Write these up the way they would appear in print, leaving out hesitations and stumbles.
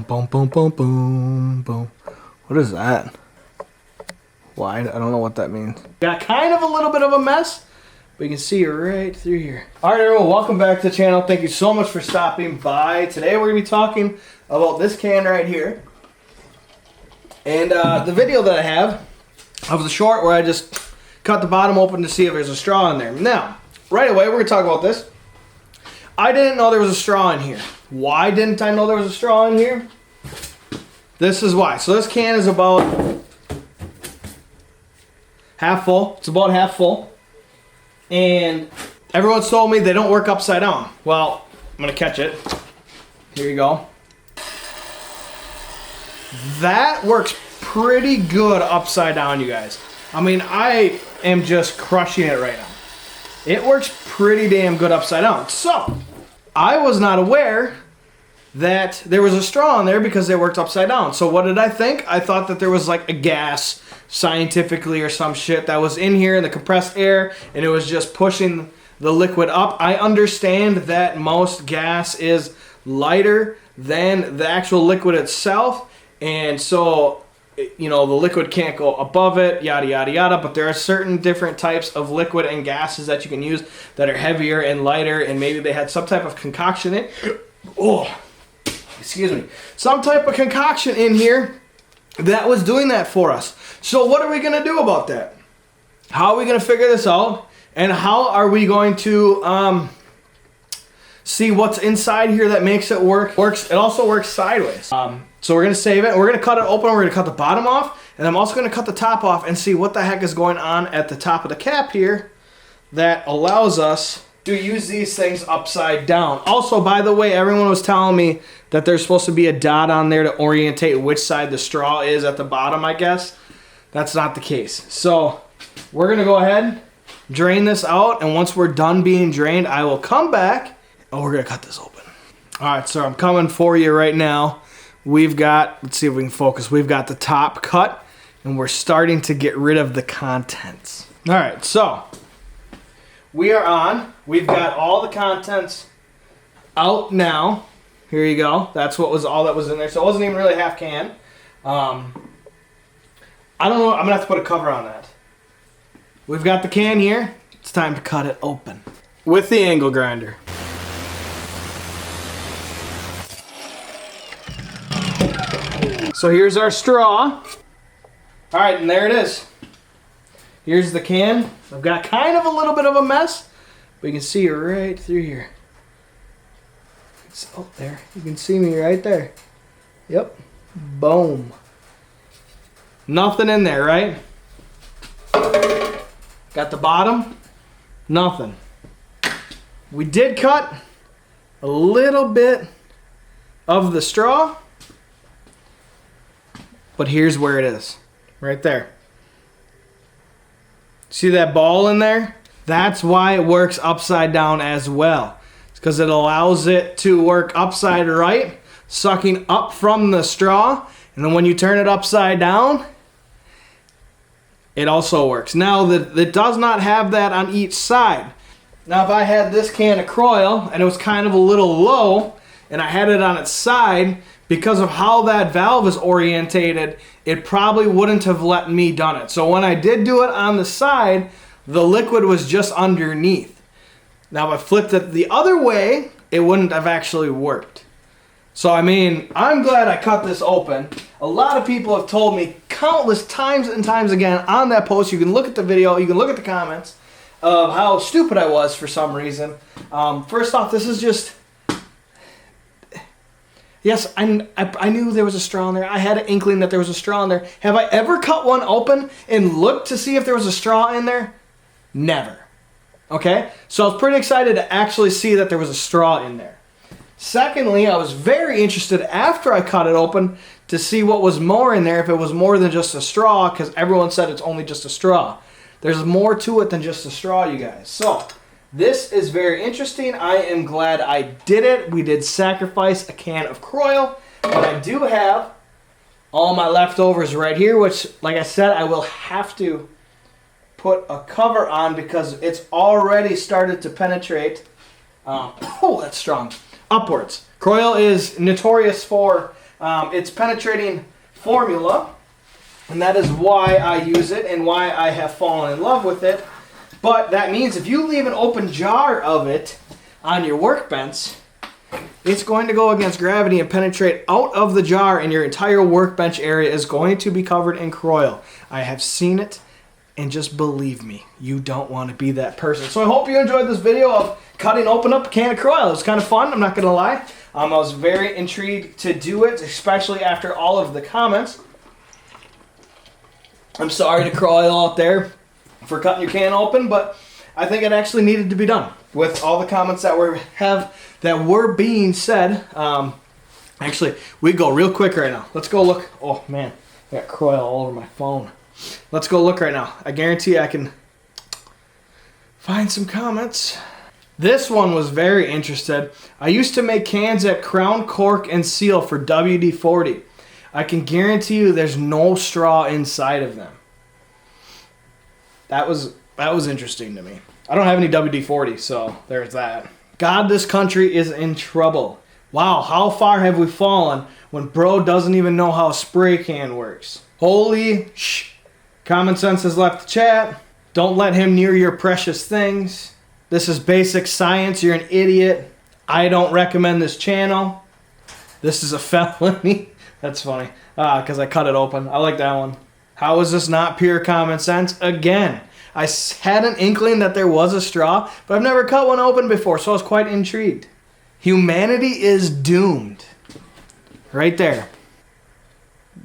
Boom, boom, boom, boom, boom, boom. What is that? Wide? I don't know what that means. Got kind of a little bit of a mess, but you can see right through here. All right, everyone, welcome back to the channel. Thank you so much for stopping by. Today we're gonna be talking about this can right here. And the video that I have of the short where I just cut the bottom open to see if there's a straw in there. Now, right away, we're gonna talk about this. I didn't know there was a straw in here. Why didn't I know there was a straw in here? This is why. So this can is about half full. It's about half full. And everyone's told me they don't work upside down. Well, I'm gonna catch it. Here you go. That works pretty good upside down, you guys. I mean, I am just crushing it right now. It works pretty damn good upside down. So, I was not aware that there was a straw in there because they worked upside down. So what did I think? I thought that there was like a gas scientifically or some shit that was in here in the compressed air and it was just pushing the liquid up. I understand that most gas is lighter than the actual liquid itself, and so, you know, the liquid can't go above it, yada yada yada, but there are certain different types of liquid and gases that you can use that are heavier and lighter, and maybe they had some type of concoction in excuse me, some type of concoction in here that was doing that for us. So what are we going to do about that? How are we going to figure this out? And how are we going to see what's inside here that makes it work? It also works sideways. So we're going to save it. We're going to cut it open. We're going to cut the bottom off. And I'm also going to cut the top off and see what the heck is going on at the top of the cap here that allows us to use these things upside down. Also, by the way, everyone was telling me that there's supposed to be a dot on there to orientate which side the straw is at the bottom, I guess. That's not the case. So we're going to go ahead, drain this out, and once we're done being drained, I will come back and we're going to cut this open. All right, so I'm coming for you right now. We've got, let's see if we can focus. We've got the top cut, and we're starting to get rid of the contents. All right, so we are on. We've got all the contents out now. Here you go. That's what was all that was in there. So it wasn't even really half can. I don't know. I'm going to have to put a cover on that. We've got the can here. It's time to cut it open with the angle grinder. So here's our straw. All right, and there it is. Here's the can. I've got kind of a little bit of a mess, but you can see right through here. It's up there. You can see me right there. Yep. Boom. Nothing in there, right? Got the bottom. Nothing. We did cut a little bit of the straw, but here's where it is. Right there. See that ball in there? That's why it works upside down as well. It's because it allows it to work upside right, sucking up from the straw, and then when you turn it upside down, it also works. Now, it does not have that on each side. Now, if I had this can of Kroil and it was kind of a little low, and I had it on its side, because of how that valve is orientated, it probably wouldn't have let me done it. So when I did do it on the side, the liquid was just underneath. Now if I flipped it the other way, it wouldn't have actually worked. So I mean, I'm glad I cut this open. A lot of people have told me countless times and times again on that post, you can look at the video, you can look at the comments, of how stupid I was for some reason. First off, this is just... Yes, I knew there was a straw in there. I had an inkling that there was a straw in there. Have I ever cut one open and looked to see if there was a straw in there? Never. Okay? So I was pretty excited to actually see that there was a straw in there. Secondly, I was very interested after I cut it open to see what was more in there, if it was more than just a straw, because everyone said it's only just a straw. There's more to it than just a straw, you guys. So this is very interesting. I am glad I did it. We did sacrifice a can of Kroil, but I do have all my leftovers right here, which, like I said, I will have to put a cover on because it's already started to penetrate. Oh, that's strong. Upwards. Kroil is notorious for It's penetrating formula, and that is why I use it and why I have fallen in love with it. But that means if you leave an open jar of it on your workbench, it's going to go against gravity and penetrate out of the jar, and your entire workbench area is going to be covered in Kroil. I have seen it, and just believe me, you don't want to be that person. So I hope you enjoyed this video of cutting open up a can of Kroil. It was kind of fun, I'm not going to lie. I was very intrigued to do it, especially after all of the comments. I'm sorry to Kroil out there for cutting your can open, but I think it actually needed to be done with all the comments that were being said. Actually, we go real quick right now. Let's go look. Oh man, I got Kroil all over my phone. Let's go look right now. I guarantee I can find some comments. This one was very interested. I used to make cans at Crown, Cork, and Seal for WD-40. I can guarantee you there's no straw inside of them. That was interesting to me. I don't have any WD-40, so there's that. God, this country is in trouble. Wow, how far have we fallen when bro doesn't even know how a spray can works? Holy shh. Common sense has left the chat. Don't let him near your precious things. This is basic science. You're an idiot. I don't recommend this channel. This is a felony. That's funny. Because I cut it open. I like that one. How is this not pure common sense? Again, I had an inkling that there was a straw, but I've never cut one open before, so I was quite intrigued. Humanity is doomed. Right there.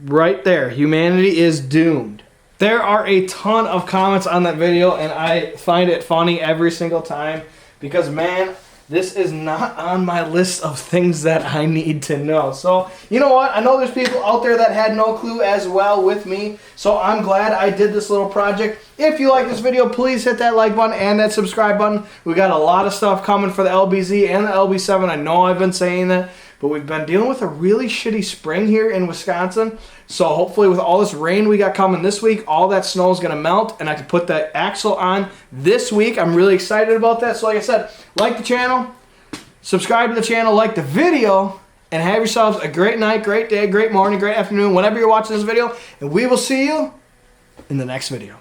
Right there. Humanity is doomed. There are a ton of comments on that video, and I find it funny every single time because, man, this is not on my list of things that I need to know. So, you know what? I know there's people out there that had no clue as well with me, so I'm glad I did this little project. If you like this video, please hit that like button and that subscribe button. We got a lot of stuff coming for the LBZ and the LB7. I know I've been saying that, but we've been dealing with a really shitty spring here in Wisconsin. So hopefully with all this rain we got coming this week, all that snow is going to melt and I can put that axle on this week. I'm really excited about that. So like I said, like the channel, subscribe to the channel, like the video, and have yourselves a great night, great day, great morning, great afternoon, whenever you're watching this video. And we will see you in the next video.